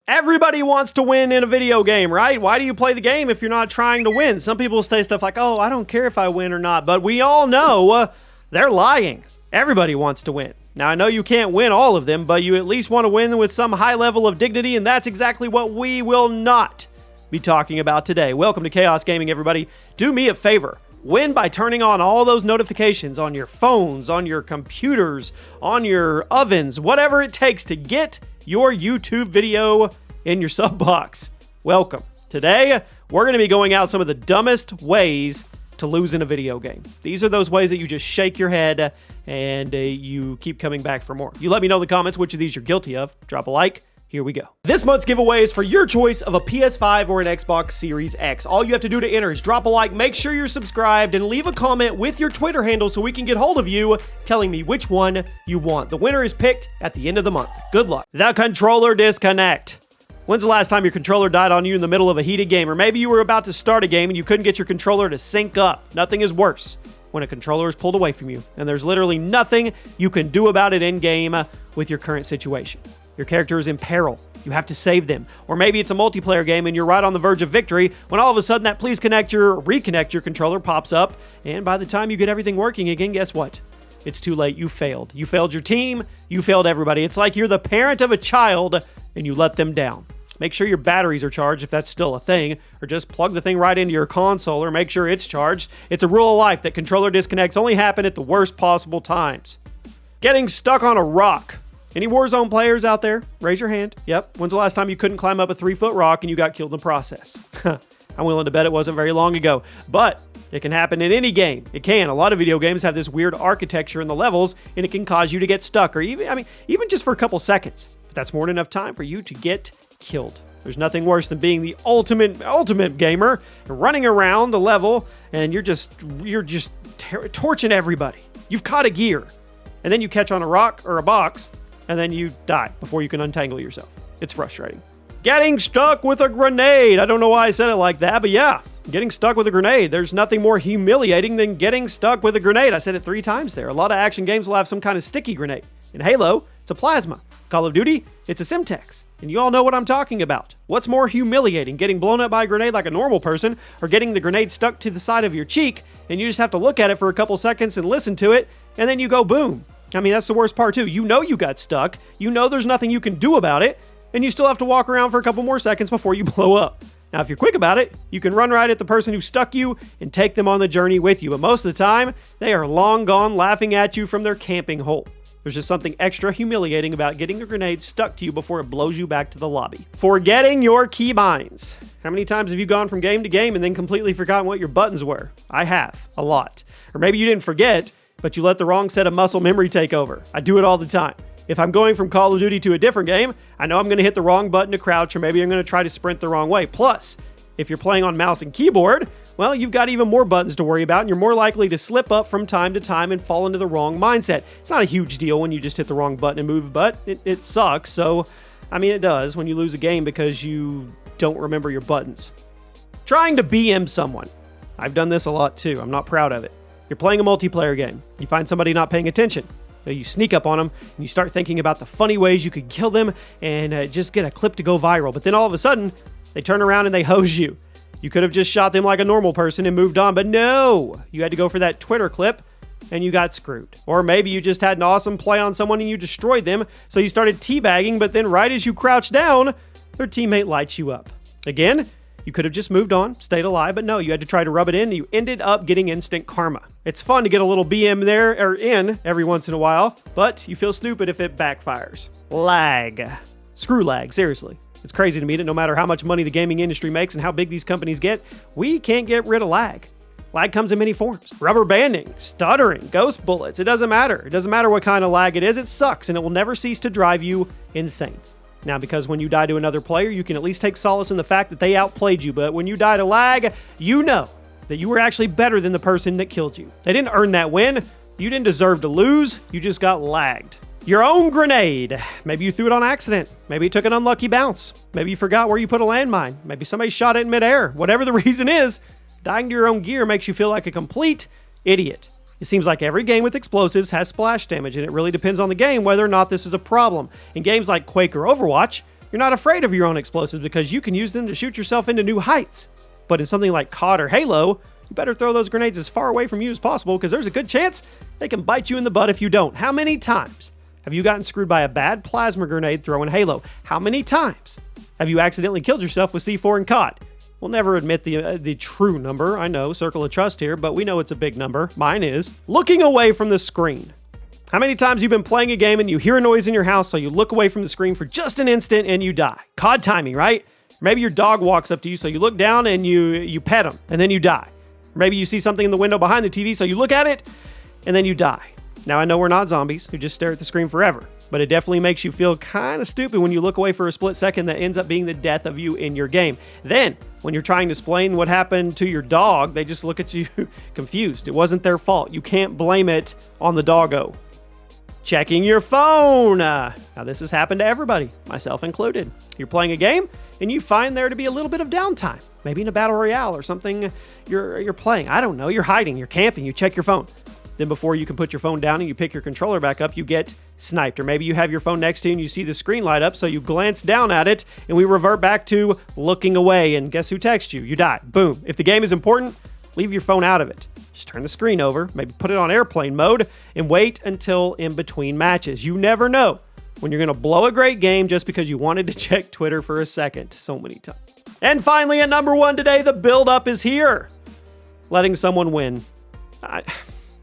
Everybody wants to win in a video game, right? Why do you play the game if you're not trying to win? Some people say stuff like, oh, I don't care if I win or not, but we all know they're lying. Everybody wants to win. Now, I know you can't win all of them, but you at least want to win with some high level of dignity, and that's exactly what we will not be talking about today. Welcome to Chaos Gaming, everybody. Do me a favor. Win by turning on all those notifications on your phones, on your computers, on your ovens, whatever it takes to get your YouTube video in your sub box. Welcome. Today, we're going to be going out some of the dumbest ways to lose in a video game. These are those ways that you just shake your head and you keep coming back for more. You let me know in the comments which of these you're guilty of. Drop a like. Here we go. This month's giveaway is for your choice of a PS5 or an Xbox Series X. All you have to do to enter is drop a like, make sure you're subscribed, and leave a comment with your Twitter handle so we can get hold of you telling me which one you want. The winner is picked at the end of the month. Good luck. The controller disconnect. When's the last time your controller died on you in the middle of a heated game? Or maybe you were about to start a game and you couldn't get your controller to sync up. Nothing is worse when a controller is pulled away from you, and there's literally nothing you can do about it in-game with your current situation. Your character is in peril. You have to save them. Or maybe it's a multiplayer game and you're right on the verge of victory when all of a sudden that please reconnect your controller pops up, and by the time you get everything working again, guess what? It's too late. You failed. You failed your team. You failed everybody. It's like you're the parent of a child and you let them down. Make sure your batteries are charged if that's still a thing, or just plug the thing right into your console or make sure it's charged. It's a rule of life that controller disconnects only happen at the worst possible times. Getting stuck on a rock. Any Warzone players out there? Raise your hand. Yep. When's the last time you couldn't climb up a 3-foot rock and you got killed in the process? I'm willing to bet it wasn't very long ago. But it can happen in any game. It can. A lot of video games have this weird architecture in the levels, and it can cause you to get stuck, or even just for a couple seconds. But that's more than enough time for you to get killed. There's nothing worse than being the ultimate gamer, running around the level, and you're just torching everybody. You've caught a gear, and then you catch on a rock or a box, and then you die before you can untangle yourself. It's frustrating. Getting stuck with a grenade. I don't know why I said it like that, but yeah, getting stuck with a grenade. There's nothing more humiliating than getting stuck with a grenade. I said it 3 times there. A lot of action games will have some kind of sticky grenade. In Halo, it's a plasma. Call of Duty, it's a Simtex. And you all know what I'm talking about. What's more humiliating, getting blown up by a grenade like a normal person, or getting the grenade stuck to the side of your cheek, and you just have to look at it for a couple seconds and listen to it, and then you go boom. I mean, that's the worst part too. You know you got stuck, you know there's nothing you can do about it, and you still have to walk around for a couple more seconds before you blow up. Now, if you're quick about it, you can run right at the person who stuck you and take them on the journey with you. But most of the time, they are long gone laughing at you from their camping hole. There's just something extra humiliating about getting a grenade stuck to you before it blows you back to the lobby. Forgetting your keybinds. How many times have you gone from game to game and then completely forgotten what your buttons were? I have. A lot. Or maybe you didn't forget, but you let the wrong set of muscle memory take over. I do it all the time. If I'm going from Call of Duty to a different game, I know I'm going to hit the wrong button to crouch, or maybe I'm going to try to sprint the wrong way. Plus, if you're playing on mouse and keyboard, well, you've got even more buttons to worry about, and you're more likely to slip up from time to time and fall into the wrong mindset. It's not a huge deal when you just hit the wrong button and move, but it sucks. So, I mean, it does when you lose a game because you don't remember your buttons. Trying to BM someone. I've done this a lot too. I'm not proud of it. You're playing a multiplayer game. You find somebody not paying attention. You sneak up on them, and you start thinking about the funny ways you could kill them and just get a clip to go viral. But then all of a sudden, they turn around and they hose you. You could have just shot them like a normal person and moved on, but no! You had to go for that Twitter clip, and you got screwed. Or maybe you just had an awesome play on someone and you destroyed them, so you started teabagging, but then right as you crouch down, their teammate lights you up. Again, you could have just moved on, stayed alive, but no, you had to try to rub it in, and you ended up getting instant karma. It's fun to get a little BM there, or in, every once in a while, but you feel stupid if it backfires. Lag. Screw lag, seriously. It's crazy to me that no matter how much money the gaming industry makes and how big these companies get, we can't get rid of lag. Lag comes in many forms. Rubber banding, stuttering, ghost bullets, it doesn't matter. It doesn't matter what kind of lag it is, it sucks, and it will never cease to drive you insane. Now, because when you die to another player, you can at least take solace in the fact that they outplayed you, but when you die to lag, you know that you were actually better than the person that killed you. They didn't earn that win. You didn't deserve to lose. You just got lagged. Your own grenade. Maybe you threw it on accident. Maybe it took an unlucky bounce. Maybe you forgot where you put a landmine. Maybe somebody shot it in midair. Whatever the reason is, dying to your own gear makes you feel like a complete idiot. It seems like every game with explosives has splash damage, and it really depends on the game whether or not this is a problem. In games like Quake or Overwatch, you're not afraid of your own explosives because you can use them to shoot yourself into new heights. But in something like COD or Halo, you better throw those grenades as far away from you as possible because there's a good chance they can bite you in the butt if you don't. How many times have you gotten screwed by a bad plasma grenade throwing Halo? How many times have you accidentally killed yourself with C4 and COD? We'll never admit the true number. I know, circle of trust here, but we know it's a big number. Mine is. Looking away from the screen. How many times you've been playing a game and you hear a noise in your house, so you look away from the screen for just an instant and you die? COD timing, right? Maybe your dog walks up to you, so you look down and you pet him, and then you die. Maybe you see something in the window behind the TV, so you look at it, and then you die. Now, I know we're not zombies who just stare at the screen forever, but it definitely makes you feel kind of stupid when you look away for a split second that ends up being the death of you in your game. Then, when you're trying to explain what happened to your dog, they just look at you confused. It wasn't their fault. You can't blame it on the doggo. Checking your phone. Now, this has happened to everybody, myself included. You're playing a game, and you find there to be a little bit of downtime. Maybe in a battle royale or something you're playing. I don't know. You're hiding. You're camping. You check your phone. Then before you can put your phone down and you pick your controller back up, you get sniped. Or maybe you have your phone next to you and you see the screen light up, so you glance down at it, and we revert back to looking away. And guess who texts you? You die. Boom. If the game is important, leave your phone out of it. Just turn the screen over, maybe put it on airplane mode, and wait until in between matches. You never know when you're going to blow a great game just because you wanted to check Twitter for a second so many times. And finally, at number 1 today, the build-up is here. Letting someone win.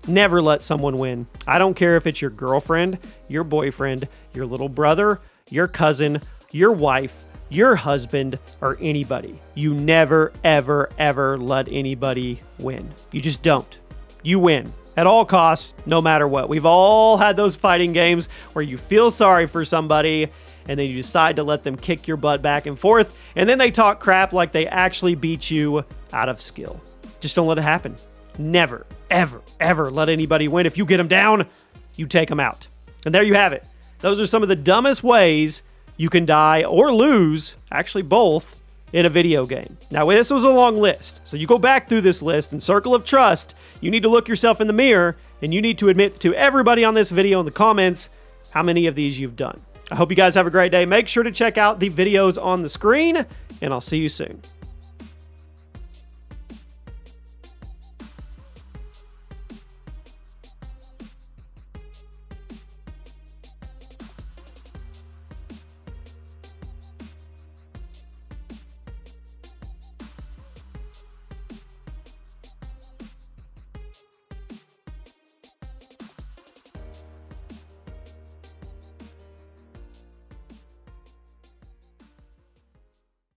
Never let someone win. I don't care if it's your girlfriend, your boyfriend, your little brother, your cousin, your wife, your husband, or anybody. You never, ever, ever let anybody win. You just don't. You win. At all costs, no matter what. We've all had those fighting games where you feel sorry for somebody and then you decide to let them kick your butt back and forth, and then they talk crap like they actually beat you out of skill. Just don't let it happen. Never, ever, ever let anybody win. If you get them down, you take them out. And there you have it. Those are some of the dumbest ways you can die or lose, actually both, in a video game. Now, this was a long list, so you go back through this list and circle of trust. You need to look yourself in the mirror, and you need to admit to everybody on this video in the comments how many of these you've done. I hope you guys have a great day. Make sure to check out the videos on the screen, and I'll see you soon.